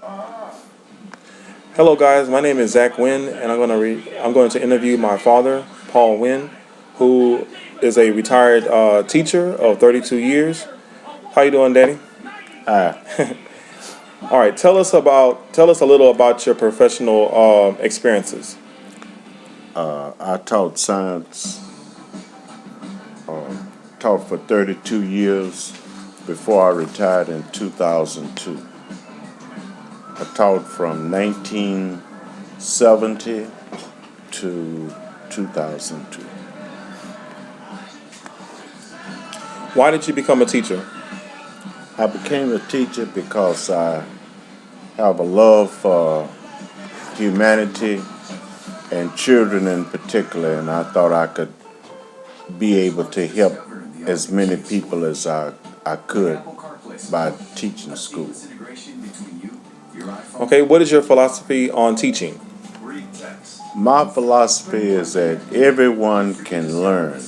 Hello, guys. My name is Zach Wynn, and I'm going to interview my father, Paul Wynn, who is a retired teacher of 32 years. How you doing, Danny? Hi, All right. Tell us a little about your professional experiences. I taught science, taught for 32 years before I retired in 2002. I taught from 1970 to 2002. Why did you become a teacher? I became a teacher because I have a love for humanity and children in particular, and I thought I could be able to help as many people as I could by teaching school. Okay. What is your philosophy on teaching? My philosophy is that everyone can learn.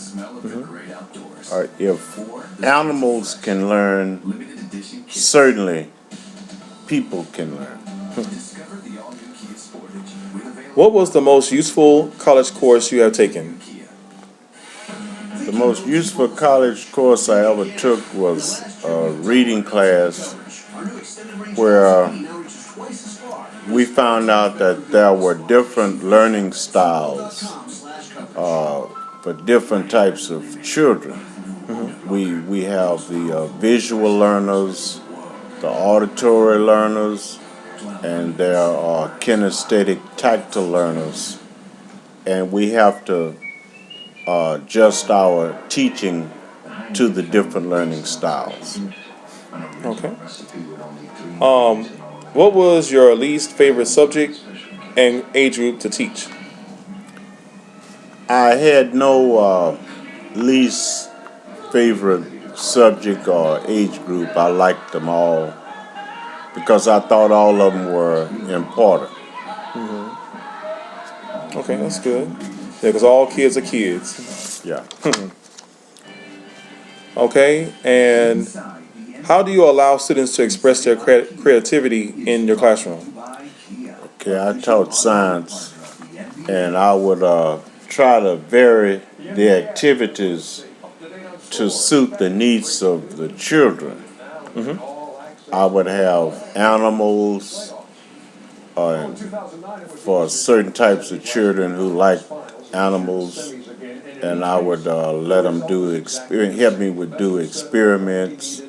Or if animals can learn, certainly people can learn. What was the most useful college course you have taken? The most useful college course I ever took was a reading class where we found out that there were different learning styles for different types of children. We have the visual learners, the auditory learners, and there are kinesthetic tactile learners. And we have to adjust our teaching to the different learning styles. Okay. What was your least favorite subject and age group to teach? I had no least favorite subject or age group. I liked them all because I thought all of them were important. Okay, that's good. Yeah, because all kids are kids. Yeah. Okay, and how do you allow students to express their creativity in your classroom? Okay, I taught science, and I would try to vary the activities to suit the needs of the children. I would have animals for certain types of children who like animals, and I would let them help me with do experiments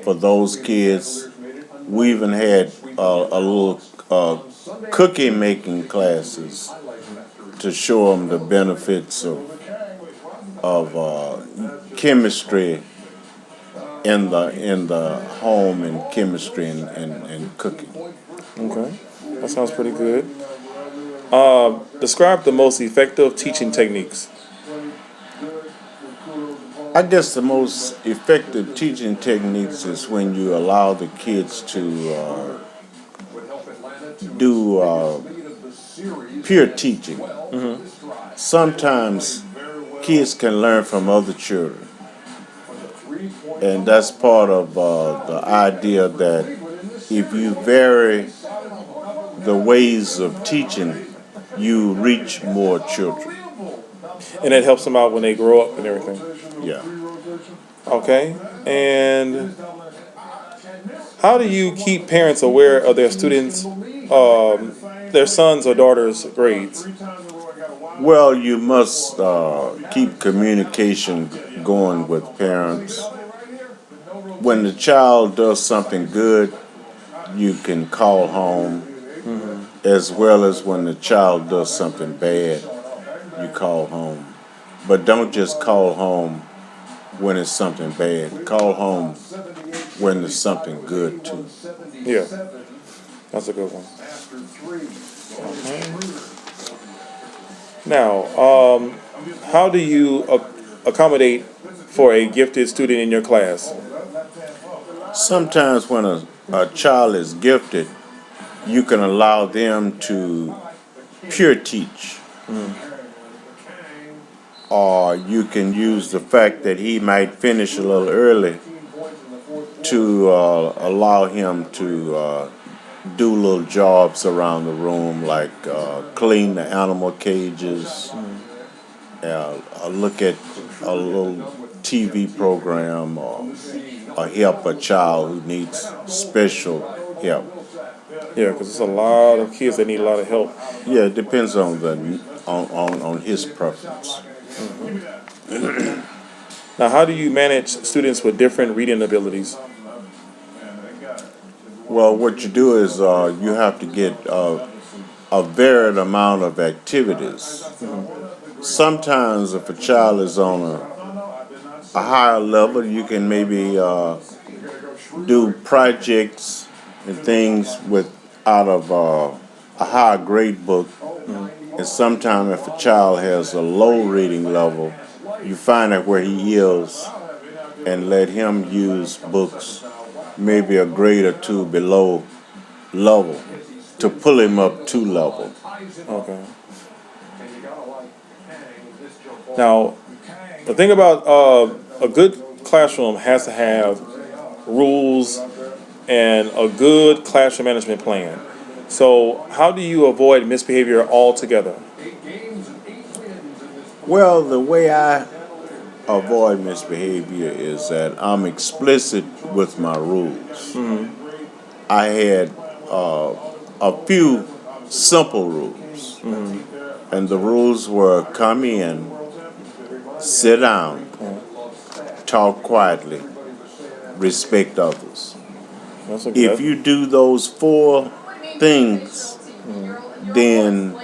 for those kids. We even had a little cookie making classes to show them the benefits of chemistry in the home and chemistry and cooking. Okay, that sounds pretty good. Describe the most effective teaching techniques. I guess the most effective teaching techniques is when you allow the kids to do peer teaching. Sometimes kids can learn from other children, and that's part of the idea that if you vary the ways of teaching, you reach more children. And it helps them out when they grow up and everything. Yeah. Okay, and how do you keep parents aware of their students, their sons or daughters' grades? Well, you must keep communication going with parents. When the child does something good, you can call home, as well as when the child does something bad, you call home. But don't just call home when it's something bad. Call home when it's something good too. Yeah, that's a good one. Now, how do you accommodate for a gifted student in your class? Sometimes when a child is gifted, you can allow them to pure teach, or you can use the fact that he might finish a little early to allow him to do little jobs around the room, like clean the animal cages, look at a little TV program, or help a child who needs special help. Yeah, because there's a lot of kids that need a lot of help. Yeah, it depends on on his preference. Now, how do you manage students with different reading abilities? Well, what you do is you have to get a varied amount of activities. Sometimes, if a child is on a higher level, you can maybe do projects and things with out of a higher grade book. And sometimes, if a child has a low reading level, you find out where he is and let him use books maybe a grade or two below level to pull him up to level. Okay. Now, the thing about a good classroom has to have rules and a good classroom management plan. So, how do you avoid misbehavior altogether? Well, the way I avoid misbehavior is that I'm explicit with my rules. I had a few simple rules, and the rules were come in, sit down, talk quietly, respect others. That's a If good. you do those four things, then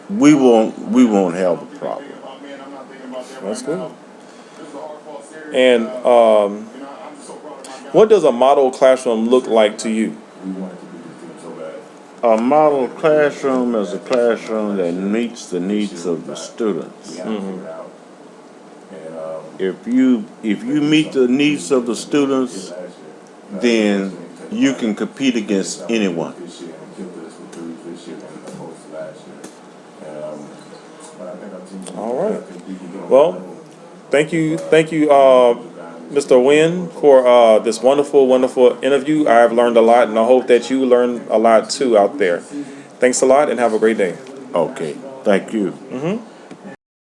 we won't have a problem. That's good. And what does a model classroom look like to you? A model classroom is a classroom that meets the needs of the students. If you meet the needs of the students, then you can compete against anyone. All right. Well, thank you, Mr. Wynn, for this wonderful, wonderful interview. I have learned a lot, and I hope that you learned a lot too out there. Thanks a lot, and have a great day. Okay, thank you.